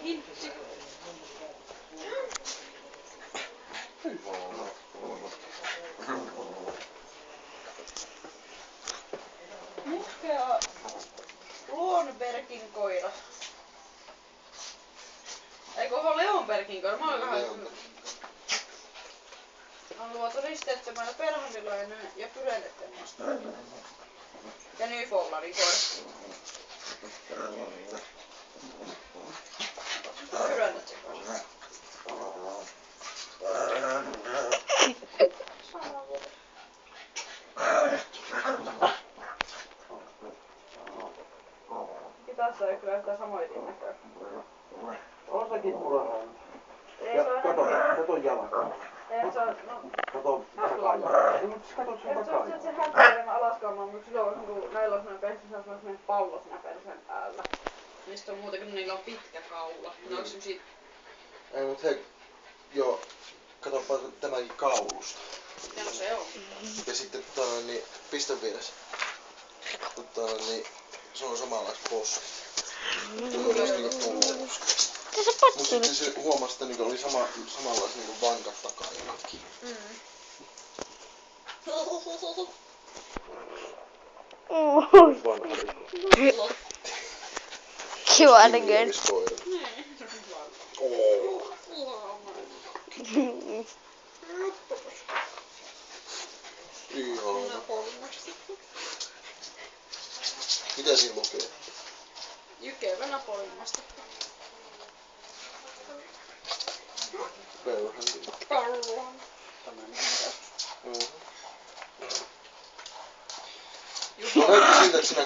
Hintsi. Muhkea Luonbergin koira. Eikö ole Leonbergin koira? Mä olen on luotu risteettömällä perhonilainen ja pyrelletten vastaavilla. Ja Newfoundlandin koira. Pyrelletten koira. Tässä ei kyllä yhtään samoitin näköä. On sekin purainen. Ei Ja se ole kato jalan. ei se on, no... Kato takajalan. Ei mut kato sen takajalan. Se häppäilemä alaskaamaan, mutta silloin kun näillä on sellainen pehti, se on sellainen pallo siinä persen päällä. Niistä on muutenkin, kun niillä on pitkä kaula. Ne on semmosia... Ei mut hei, joo, katoppa tämänkin kaulusta. Ja no se on. Ja sitten niin pistän vieressä. Niin se on samanlais poski. Tullis niinku tulleruska. Mut sitten se huomasi, että niinku oli samanlais niinku vankat takajalatkin. Vanha rikko. Kiva näköinen. Ihana. Mitä siinä lukee? Jykevä Napolimasta. Pöyhän. Tämmönen. Näytti siltä, että sinä